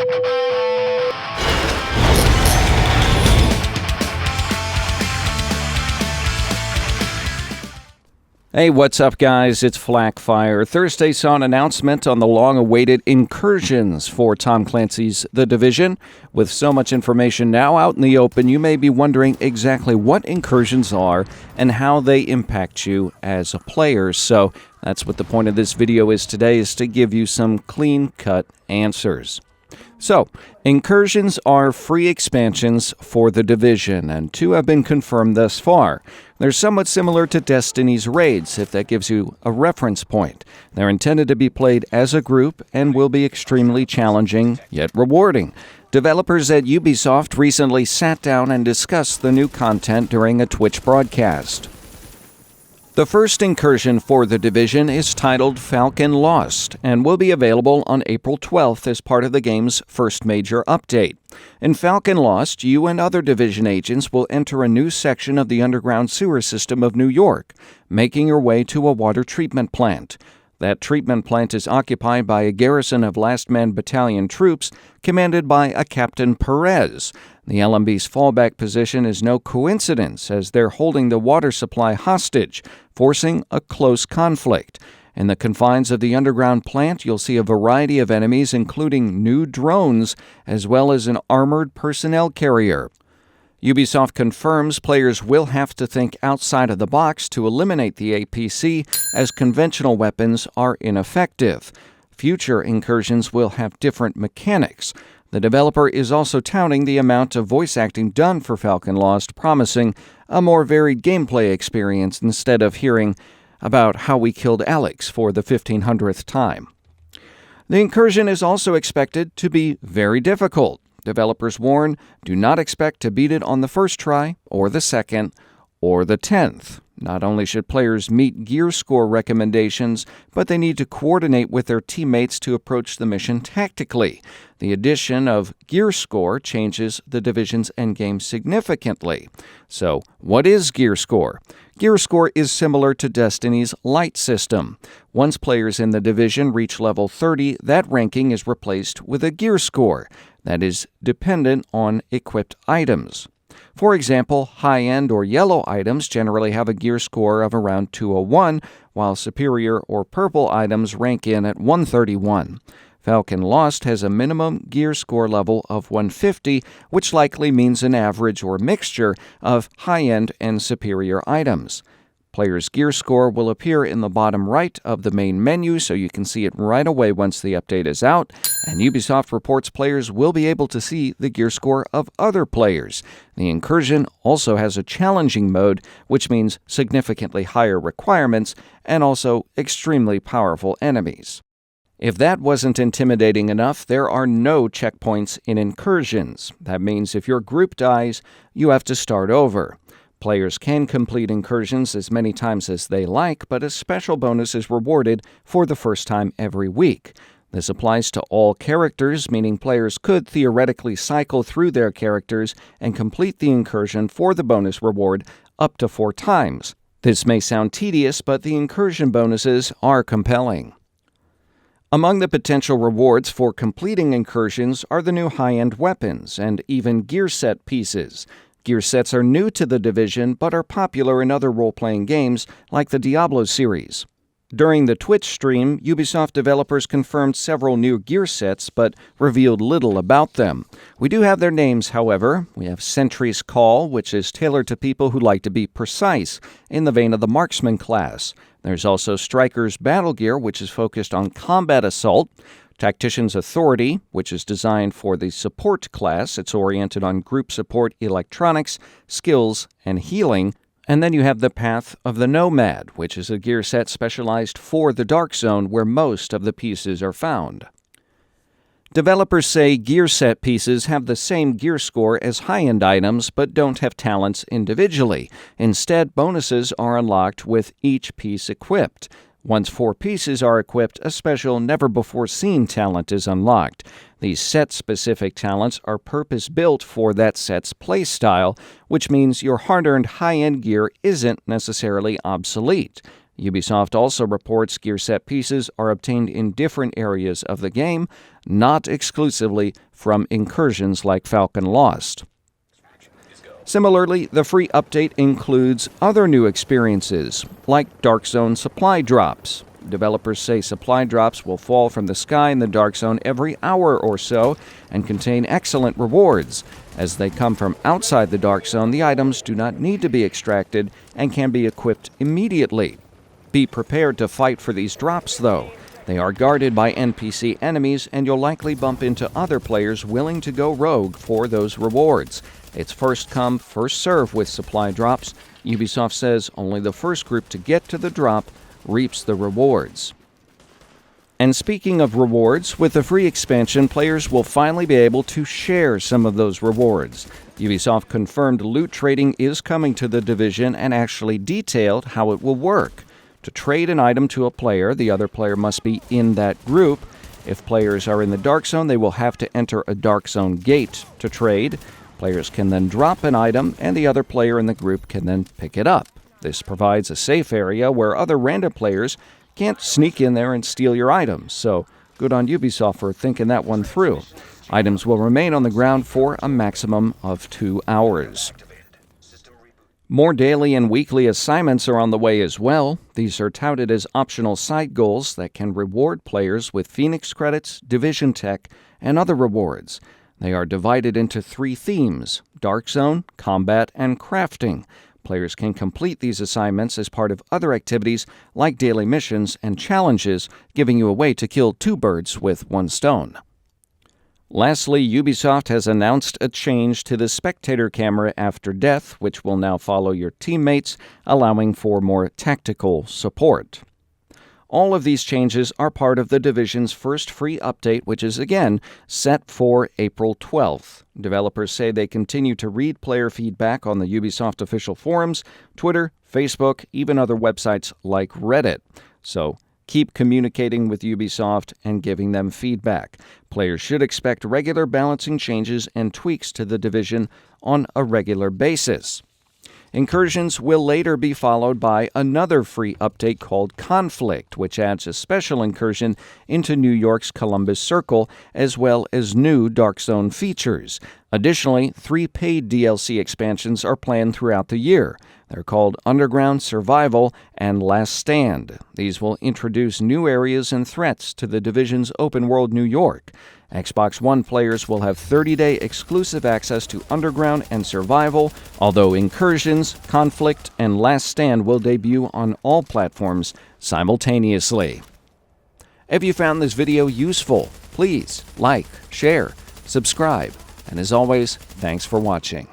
Hey, what's up, guys? It's Flackfire. Thursday saw an announcement on the long-awaited Incursions for Tom Clancy's The Division. With so much information now out in the open, you may be wondering exactly what Incursions are and how they impact you as a player. So that's what the point of this video is today, is to give you some clean-cut answers. So, Incursions are free expansions for The Division, and 2 have been confirmed thus far. They're somewhat similar to Destiny's raids, if that gives you a reference point. They're intended to be played as a group and will be extremely challenging, yet rewarding. Developers at Ubisoft recently sat down and discussed the new content during a Twitch broadcast. The first incursion for The Division is titled Falcon Lost and will be available on April 12th as part of the game's first major update. In Falcon Lost, you and other Division agents will enter a new section of the underground sewer system of New York, making your way to a water treatment plant. That treatment plant is occupied by a garrison of Last Man Battalion troops commanded by a Captain Perez. The LMB's fallback position is no coincidence, as they're holding the water supply hostage, forcing a close conflict. In the confines of the underground plant, you'll see a variety of enemies, including new drones, as well as an armored personnel carrier. Ubisoft confirms players will have to think outside of the box to eliminate the APC, as conventional weapons are ineffective. Future incursions will have different mechanics. The developer is also touting the amount of voice acting done for Falcon Lost, promising a more varied gameplay experience instead of hearing about how we killed Alex for the 1500th time. The incursion is also expected to be very difficult. Developers warn, do not expect to beat it on the first try, or the second, or the 10th. Not only should players meet gear score recommendations, but they need to coordinate with their teammates to approach the mission tactically. The addition of gear score changes the Division's endgame significantly. So, what is gear score? Gear score is similar to Destiny's light system. Once players in the Division reach level 30, that ranking is replaced with a gear score that is dependent on equipped items. For example, high-end or yellow items generally have a gear score of around 201, while superior or purple items rank in at 131. Falcon Lost has a minimum gear score level of 150, which likely means an average or mixture of high-end and superior items. Players' gear score will appear in the bottom right of the main menu, so you can see it right away once the update is out, and Ubisoft reports players will be able to see the gear score of other players. The incursion also has a challenging mode, which means significantly higher requirements and also extremely powerful enemies. If that wasn't intimidating enough, there are no checkpoints in incursions. That means if your group dies, you have to start over. Players can complete incursions as many times as they like, but a special bonus is rewarded for the first time every week. This applies to all characters, meaning players could theoretically cycle through their characters and complete the incursion for the bonus reward up to 4 times. This may sound tedious, but the incursion bonuses are compelling. Among the potential rewards for completing incursions are the new high-end weapons and even gear set pieces. Gear sets are new to the Division, but are popular in other role-playing games like the Diablo series. During the Twitch stream, Ubisoft developers confirmed several new gear sets, but revealed little about them. We do have their names, however. We have Sentry's Call, which is tailored to people who like to be precise, in the vein of the Marksman class. There's also Striker's Battle Gear, which is focused on combat assault. Tactician's Authority, which is designed for the support class. It's oriented on group support, electronics, skills, and healing. And then you have the Path of the Nomad, which is a gear set specialized for the Dark Zone, where most of the pieces are found. Developers say gear set pieces have the same gear score as high-end items, but don't have talents individually. Instead, bonuses are unlocked with each piece equipped. Once 4 pieces are equipped, a special never-before-seen talent is unlocked. These set-specific talents are purpose-built for that set's playstyle, which means your hard-earned high-end gear isn't necessarily obsolete. Ubisoft also reports gear set pieces are obtained in different areas of the game. not exclusively from incursions like Falcon Lost. Similarly, the free update includes other new experiences, like Dark Zone supply drops. Developers say supply drops will fall from the sky in the Dark Zone every hour or so and contain excellent rewards. As they come from outside the Dark Zone, the items do not need to be extracted and can be equipped immediately. Be prepared to fight for these drops, though. They are guarded by NPC enemies, and you'll likely bump into other players willing to go rogue for those rewards. It's first come, first serve with supply drops. Ubisoft says only the first group to get to the drop reaps the rewards. And speaking of rewards, with the free expansion, players will finally be able to share some of those rewards. Ubisoft confirmed loot trading is coming to the Division and actually detailed how it will work. To trade an item to a player, the other player must be in that group. If players are in the Dark Zone, they will have to enter a Dark Zone gate to trade. Players can then drop an item, and the other player in the group can then pick it up. This provides a safe area where other random players can't sneak in there and steal your items, so good on Ubisoft for thinking that one through. Items will remain on the ground for a maximum of 2 hours. More daily and weekly assignments are on the way as well. These are touted as optional side goals that can reward players with Phoenix credits, Division Tech, and other rewards. They are divided into 3 themes: Dark Zone, Combat, and Crafting. Players can complete these assignments as part of other activities like daily missions and challenges, giving you a way to kill 2 birds with 1 stone. Lastly, Ubisoft has announced a change to the spectator camera after death, which will now follow your teammates, allowing for more tactical support. All of these changes are part of the Division's first free update, which is again set for April 12th. Developers say they continue to read player feedback on the Ubisoft official forums, Twitter, Facebook, even other websites like Reddit. So keep communicating with Ubisoft and giving them feedback. Players should expect regular balancing changes and tweaks to the Division on a regular basis. Incursions will later be followed by another free update called Conflict, which adds a special incursion into New York's Columbus Circle, as well as new Dark Zone features. Additionally, 3 paid DLC expansions are planned throughout the year. They're called Underground, Survival, and Last Stand. These will introduce new areas and threats to the Division's open-world New York. Xbox One players will have 30-day exclusive access to Underground and Survival, although Incursions, Conflict, and Last Stand will debut on all platforms simultaneously. If you found this video useful, please like, share, subscribe, and as always, thanks for watching.